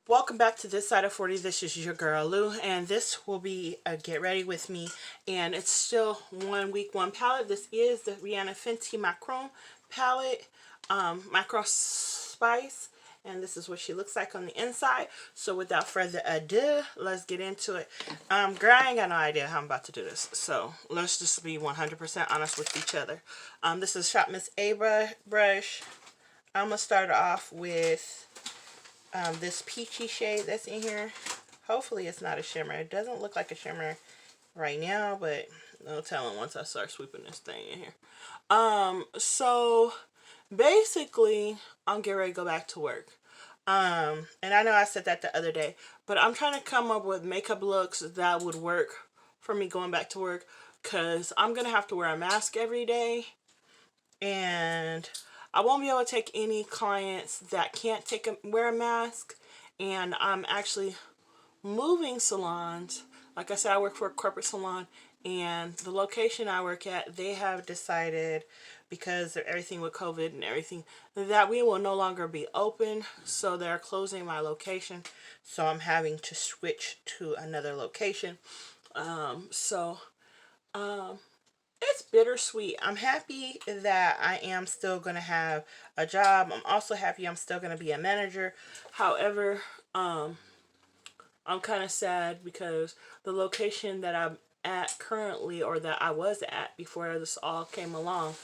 Welcome back to This Side of 40. This is your girl Lou, and this will be a Get Ready With Me. And it's still 1 week, one palette. This is the Rihanna Fenty Macron palette, Macro Spice. And this is what she looks like on the inside. So without further ado, let's get into it. Girl, I ain't got no idea how I'm about to do this. So let's just be 100% honest with each other. This is Shop Miss A brush. I'm going to start off with this peachy shade that's in here. Hopefully it's not a shimmer. It doesn't look like a shimmer right now, but no telling once I start sweeping this thing in here. So basically I'm getting ready to go back to work. And I know I said that the other day, but I'm trying to come up with makeup looks that would work for me going back to work, because I'm gonna have to wear a mask every day, and I won't be able to take any clients that can't wear a mask. And I'm actually moving salons. Like I said, I work for a corporate salon, and the location I work at, they have decided, because of everything with COVID and everything, that we will no longer be open. So they're closing my location. So I'm having to switch to another location. It's bittersweet. I'm happy that I am still going to have a job. I'm also happy I'm still going to be a manager. However, I'm kind of sad because the location that I'm at currently, or that I was at before this all came along,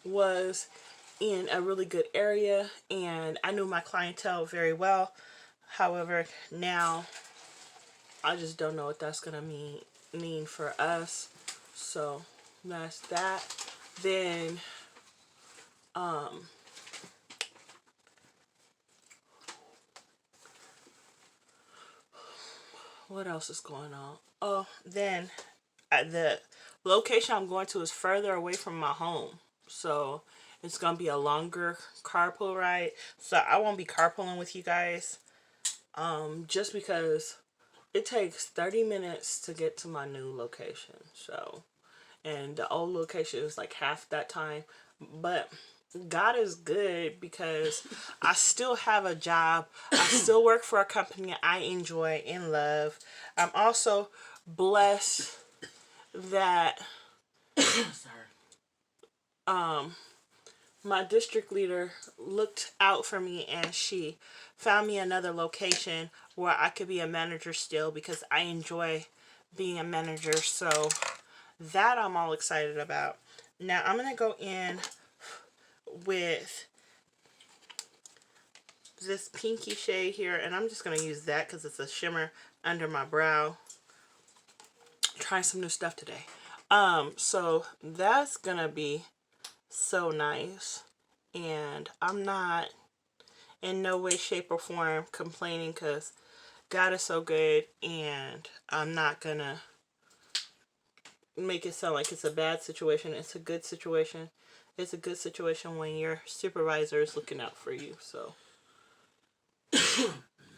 was in a really good area, and I knew my clientele very well. However, now I just don't know what that's going to mean for us. So that's that. Then what else is going on? Oh, then the location I'm going to is further away from my home, so it's gonna be a longer carpool ride. So I won't be carpooling with you guys, just because it takes 30 minutes to get to my new location. So, and the old location is like half that time. But God is good, because I still have a job. I still work for a company I enjoy and love. I'm also blessed that my district leader looked out for me, and she found me another location where I could be a manager still, because I enjoy being a manager. So that I'm all excited about. Now I'm going to go in with this pinky shade here, and I'm just going to use that because it's a shimmer under my brow. Trying some new stuff today. So that's going to be so nice, and I'm not in no way, shape, or form complaining, because God is so good, and I'm not going to make it sound like it's a bad situation. It's a good situation. It's a good situation when your supervisor is looking out for you. So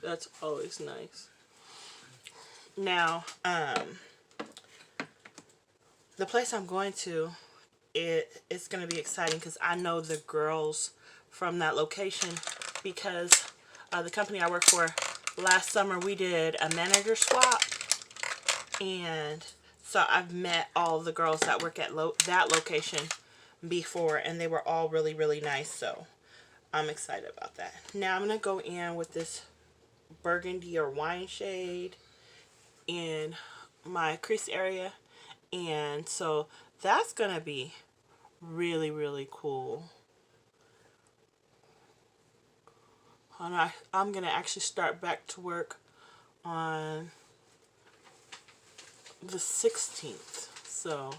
that's always nice. Now, the place I'm going to, it's going to be exciting, because I know the girls from that location, because the company I work for, last summer we did a manager swap, and so I've met all the girls that work at that location before, and they were all really, really nice. So I'm excited about that. Now I'm going to go in with this burgundy or wine shade in my crease area, and so that's going to be really, really cool. And I'm going to actually start back to work on the 16th. So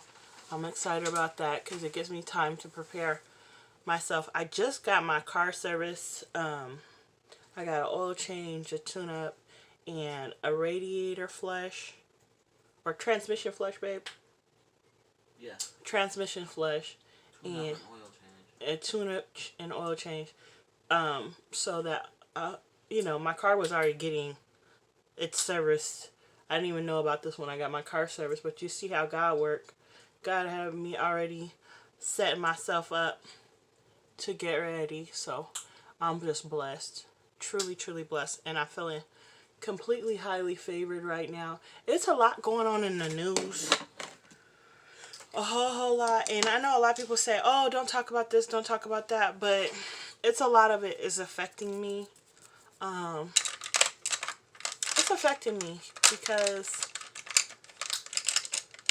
I'm excited about that, because it gives me time to prepare myself. I just got my car service. I got an oil change, a tune-up, and a radiator flush. Or transmission flush, babe? Yeah. Transmission flush. And a tune-up and oil change. So that, my car was already getting its service. I didn't even know about this when I got my car service, but you see how God worked. God had me already setting myself up to get ready. So I'm just blessed. truly, truly blessed, and I'm feeling completely highly favored right now. It's a lot going on in the news. A whole lot. And I know a lot of people say, oh, don't talk about this, don't talk about that. But it's a lot of it is affecting me. It's affecting me because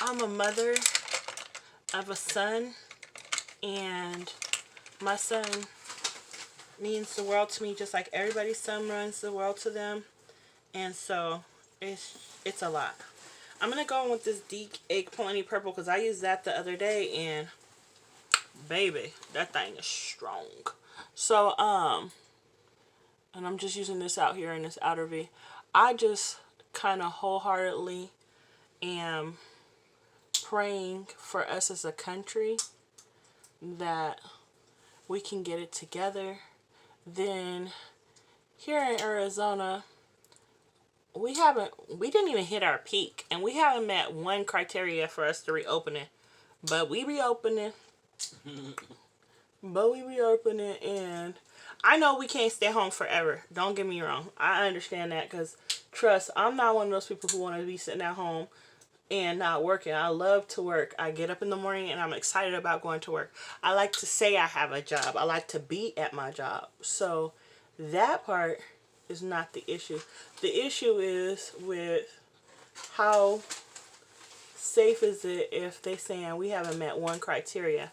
I'm a mother of a son. And my son means the world to me just like everybody's son runs the world to them. And so it's a lot. I'm going to go in with this Deek Egg Plenty Purple because I used that the other day and baby, that thing is strong. So, and I'm just using this out here in this outer V. I just kind of wholeheartedly am praying for us as a country that we can get it together. Then here in Arizona, we didn't even hit our peak, and we haven't met one criteria for us to reopen it. But we reopening. And I know we can't stay home forever. Don't get me wrong. I understand that because, trust, I'm not one of those people who want to be sitting at home and not working. I love to work. I get up in the morning and I'm excited about going to work. I like to say I have a job. I like to be at my job. So that part is not the issue. The issue is with how safe is it if they saying we haven't met one criteria.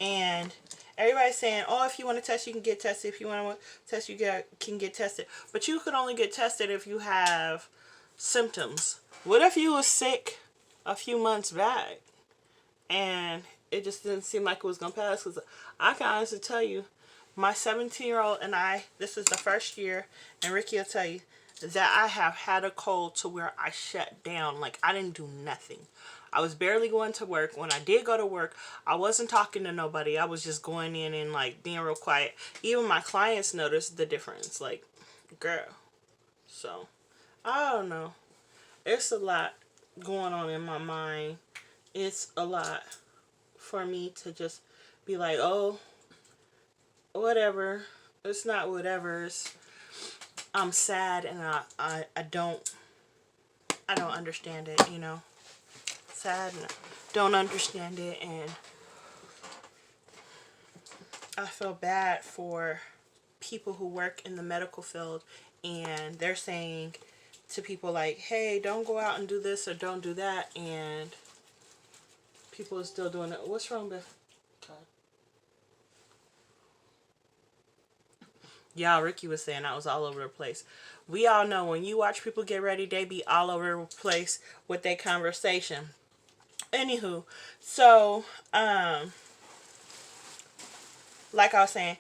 And everybody's saying, oh, if you want to test, you can get tested. If you want to test, you can get tested. But you can only get tested if you have symptoms. What if you was sick a few months back and it just didn't seem like it was going to pass? Because I can honestly tell you, my 17-year-old and I, this is the first year, and Ricky will tell you, that I have had a cold to where I shut down. Like, I didn't do nothing. I was barely going to work. When I did go to work, I wasn't talking to nobody. I was just going in and, like, being real quiet. Even my clients noticed the difference. Like, girl. So, I don't know. It's a lot going on in my mind. It's a lot for me to just be like, oh, whatever. It's not whatever. I'm sad and I don't understand it, you know. Sad and I don't understand it, and I feel bad for people who work in the medical field and they're saying to people like, hey, don't go out and do this or don't do that, and people are still doing it. What's wrong, Beth? Y'all, Ricky was saying I was all over the place. We all know when you watch people get ready, they be all over the place with their conversation. Anywho, so, like I was saying,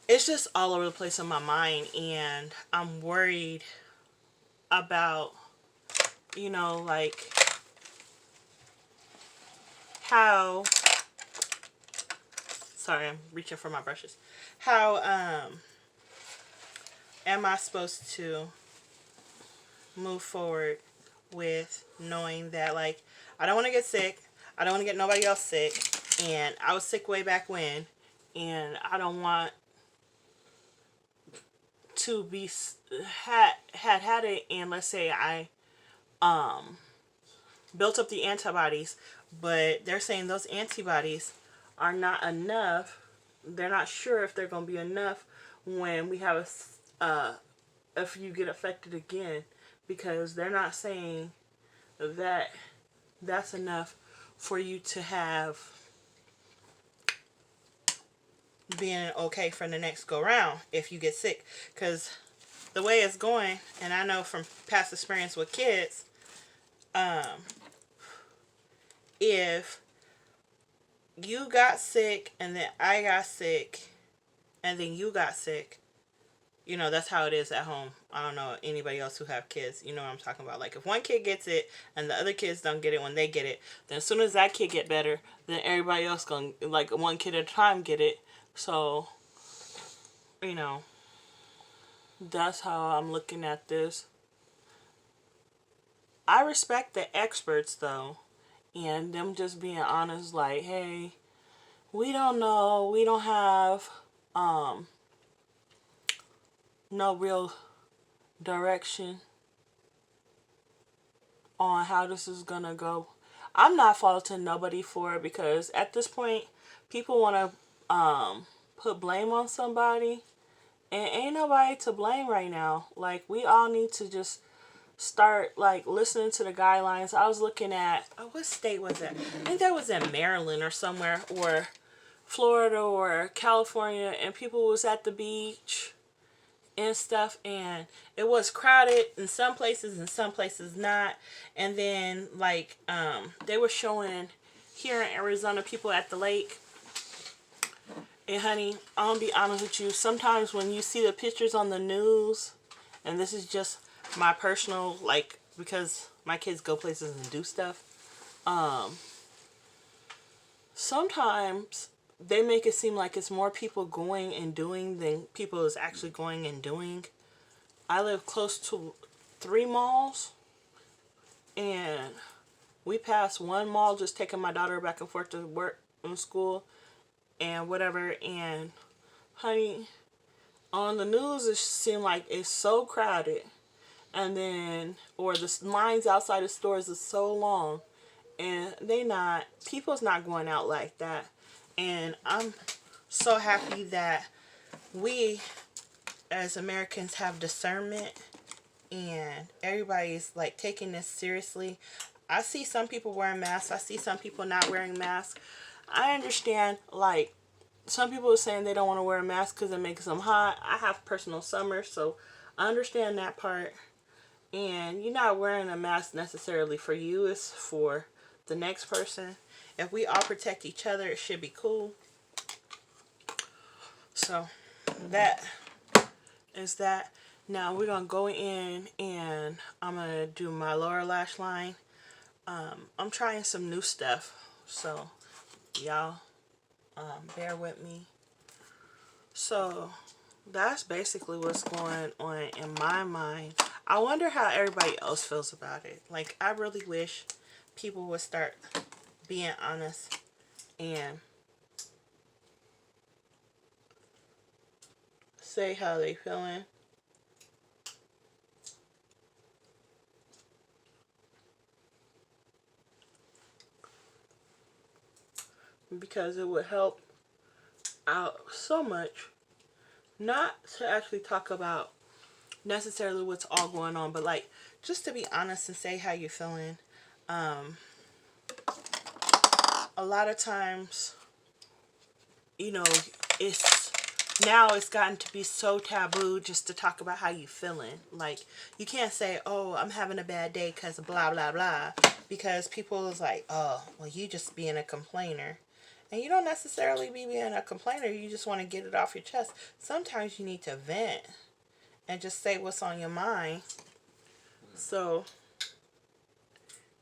it's just all over the place in my mind, and I'm worried about, you know, like, how, sorry, I'm reaching for my brushes. How, am I supposed to move forward with knowing that, like, I don't want to get sick. I don't want to get nobody else sick. And I was sick way back when. And I don't want to be had it, and let's say I built up the antibodies, but they're saying those antibodies are not enough. They're not sure if they're going to be enough when we have if you get affected again, because they're not saying that that's enough for you to have being okay for the next go round if you get sick. Because the way it's going, and I know from past experience with kids, if you got sick and then I got sick and then you got sick, you know, that's how it is at home. I don't know anybody else who have kids. You know what I'm talking about. Like, if one kid gets it and the other kids don't get it when they get it, then as soon as that kid get better, then everybody else gonna, like, one kid at a time get it. So, you know, that's how I'm looking at this. I respect the experts, though, and them just being honest, like, hey, we don't know. We don't have, no real direction on how this is gonna go. I'm not faulting nobody for it because at this point, people want to put blame on somebody, and ain't nobody to blame right now. Like, we all need to just start like listening to the guidelines. I was looking at what state was that? I think that was in Maryland or somewhere, or Florida or California, and people was at the beach and stuff, and it was crowded in some places and some places not. And then like they were showing here in Arizona people at the lake. And honey, I'll be honest with you, sometimes when you see the pictures on the news, and this is just my personal, like, because my kids go places and do stuff, sometimes they make it seem like it's more people going and doing than people is actually going and doing. I live close to 3 malls, and we passed one mall just taking my daughter back and forth to work and school and whatever, and honey, on the news it seemed like it's so crowded, and then, or the lines outside the stores is so long, and people's not going out like that. And I'm so happy that we as Americans have discernment and everybody's like taking this seriously. I see some people wearing masks. I see some people not wearing masks. I understand, like, some people are saying they don't want to wear a mask because it makes them hot. I have personal summer, so I understand that part. And you're not wearing a mask necessarily for you. It's for the next person. If we all protect each other, it should be cool. So that is that. Now we're going to go in and I'm going to do my lower lash line. I'm trying some new stuff, so y'all bear with me. So that's basically what's going on in my mind. I wonder how everybody else feels about it. Like, I really wish people would start being honest and say how they feeling. Because it would help out so much. Not to actually talk about necessarily what's all going on, but like just to be honest and say how you're feeling. A lot of times, you know, it's gotten to be so taboo just to talk about how you feeling. Like, you can't say, oh, I'm having a bad day because of blah blah blah, because people is like, oh, well, you just being a complainer. And you don't necessarily be being a complainer. You just want to get it off your chest. Sometimes you need to vent and just say what's on your mind, so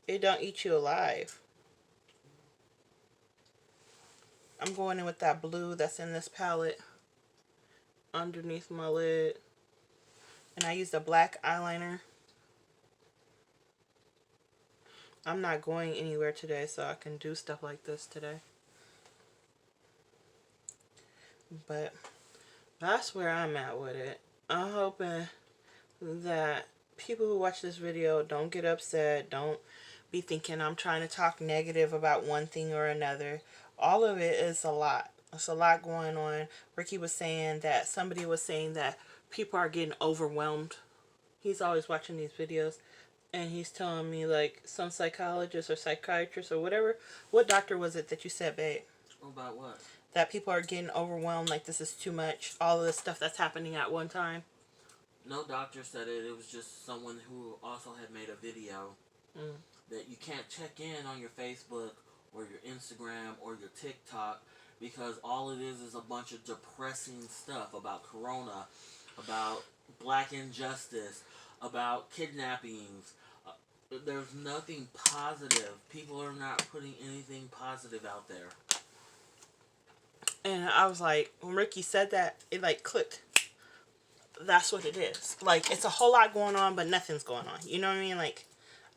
it don't eat you alive. I'm going in with that blue that's in this palette underneath my lid. And I used a black eyeliner. I'm not going anywhere today, so I can do stuff like this today. But that's where I'm at with it. I'm hoping that people who watch this video don't get upset, don't be thinking I'm trying to talk negative about one thing or another. All of it is a lot. It's a lot going on. Ricky was saying that somebody was saying that people are getting overwhelmed. He's always watching these videos, and he's telling me, like, some psychologist or psychiatrist or whatever. What doctor was it that you said, babe? About what? That people are getting overwhelmed, like this is too much, all of this stuff that's happening at one time. No doctor said it. It was just someone who also had made a video that you can't check in on your Facebook or your Instagram or your TikTok because all it is a bunch of depressing stuff about Corona, about black injustice, about kidnappings. There's nothing positive. People are not putting anything positive out there. And I was like, when Ricky said that, it like clicked. That's what it is. Like, it's a whole lot going on, but nothing's going on. You know what I mean? Like,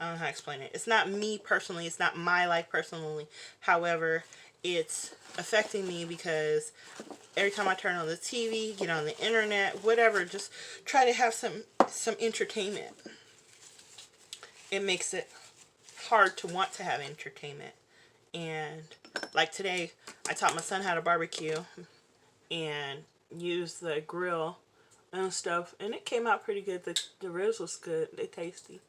I don't know how to explain it. It's not me personally. It's not my life personally. However, it's affecting me because every time I turn on the TV, get on the internet, whatever, just try to have some entertainment. It makes it hard to want to have entertainment. And like today, I taught my son how to barbecue and use the grill and stuff, and it came out pretty good. The ribs was good. They tasty.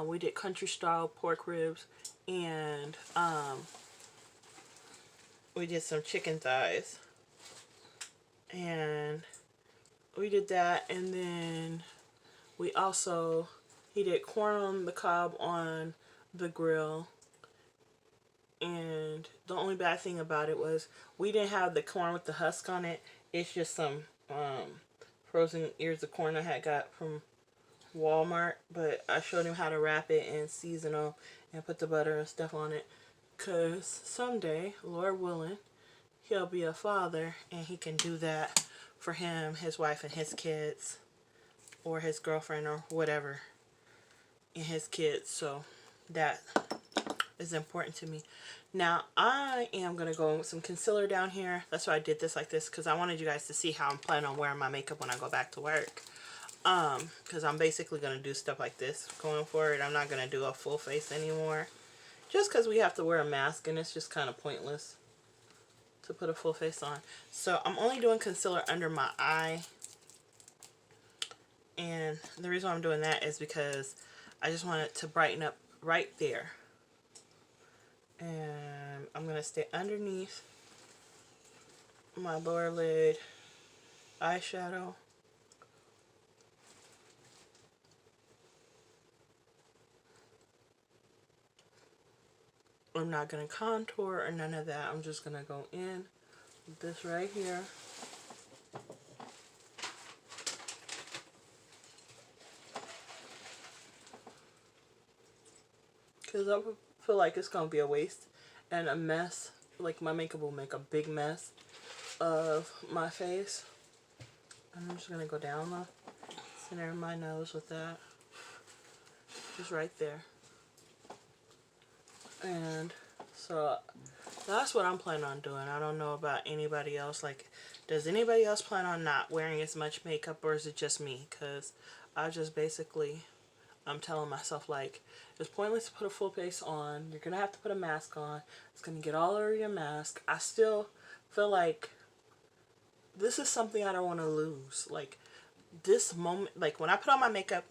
We did country style pork ribs, and we did some chicken thighs, and we did that. And then he did corn on the cob on the grill. And the only bad thing about it was we didn't have the corn with the husk on it. It's just some frozen ears of corn I had got from Walmart. But I showed him how to wrap it and season them and put the butter and stuff on it. Because someday, Lord willing, he'll be a father and he can do that for him, his wife, and his kids. Or his girlfriend or whatever. And his kids. So that is important to me. Now I am going to go with some concealer down here. That's why I did this like this, because I wanted you guys to see how I'm planning on wearing my makeup when I go back to work. Because I'm basically going to do stuff like this going forward. I'm not going to do a full face anymore. Just because we have to wear a mask and it's just kind of pointless to put a full face on. So I'm only doing concealer under my eye. And the reason why I'm doing that is because I just want it to brighten up right there. And I'm going to stay underneath my lower lid eyeshadow. I'm not going to contour or none of that. I'm just going to go in with this right here. Because I feel like it's going to be a waste and a mess. Like my makeup will make a big mess of my face. And I'm just going to go down the center of my nose with that. Just right there. And so that's what I'm planning on doing. I don't know about anybody else. Like, does anybody else plan on not wearing as much makeup, or is it just me? Because I just basically, I'm telling myself, like, it's pointless to put a full face on. You're going to have to put a mask on. It's going to get all over your mask. I still feel like this is something I don't want to lose. Like, this moment, like, when I put on my makeup,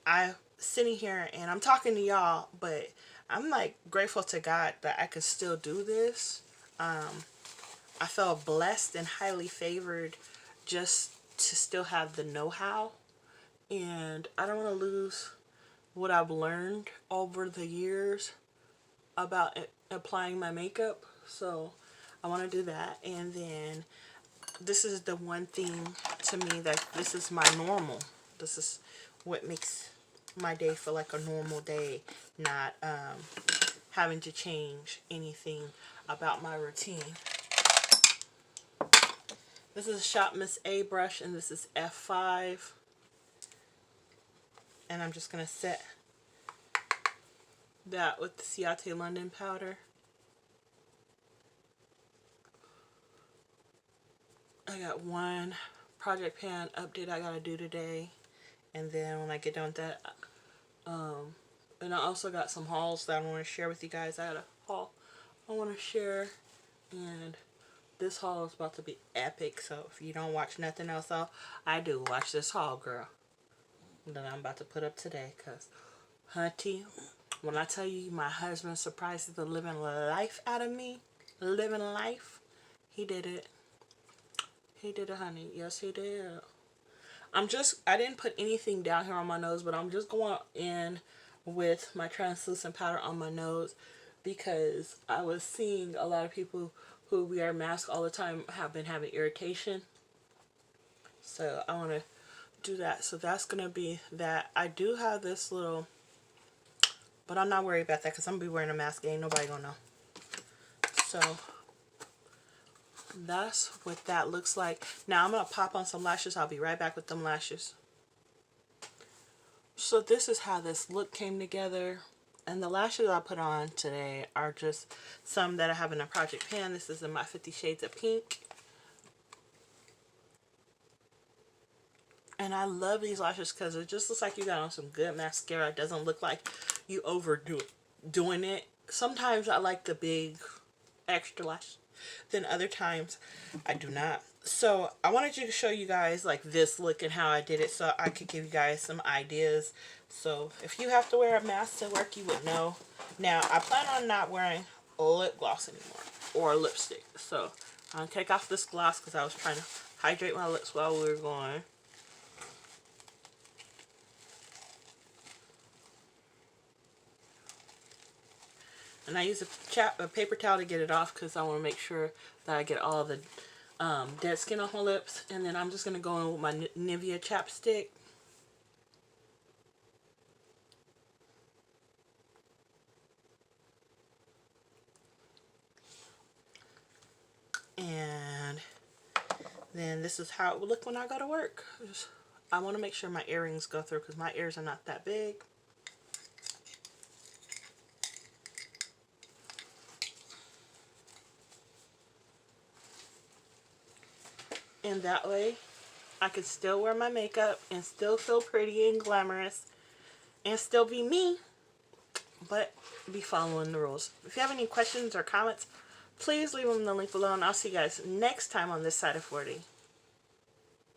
I'm sitting here and I'm talking to y'all, but I'm, like, grateful to God that I could still do this. I felt blessed and highly favored just to still have the know-how. And I don't want to lose what I've learned over the years about applying my makeup. So I want to do that. And then this is the one thing to me that this is my normal. This is what makes my day feel like a normal day, not having to change anything about my routine. This is a Shop Miss A brush, and this is F5. And I'm just going to set that with the Ciate London powder. I got one project pan update I got to do today. And then when I get done with that, and I also got some hauls that I want to share with you guys. I got a haul I want to share, and this haul is about to be epic. So if you don't watch nothing else, I do watch this haul, girl, that I'm about to put up today. Because, hunty, when I tell you my husband surprised the living life out of me, living life, he did it. He did it, honey. Yes, he did. I didn't put anything down here on my nose, but I'm just going in with my translucent powder on my nose because I was seeing a lot of people who wear masks all the time have been having irritation. So I want to do that. So that's going to be that. I do have this little, but I'm not worried about that because I'm going to be wearing a mask. Ain't nobody going to know. So that's what that looks like. Now I'm going to pop on some lashes. I'll be right back with them lashes. So this is how this look came together. And the lashes I put on today are just some that I have in a project pan. This is in my 50 Shades of Pink. And I love these lashes because it just looks like you got on some good mascara. It doesn't look like you doing it. Sometimes I like the big extra lash. Then other times I do not. So I wanted to show you guys like this look and how I did it so I could give you guys some ideas. So if you have to wear a mask to work, you would know. Now I plan on not wearing lip gloss anymore or lipstick. So I'm going to take off this gloss because I was trying to hydrate my lips while we were going. And I use a paper towel to get it off because I want to make sure that I get all the dead skin off my lips. And then I'm just going to go in with my Nivea chapstick. And then this is how it will look when I go to work. I want to make sure my earrings go through because my ears are not that big. And that way I can still wear my makeup and still feel pretty and glamorous and still be me, but be following the rules. If you have any questions or comments, please leave them in the link below, and I'll see you guys next time on this side of 40.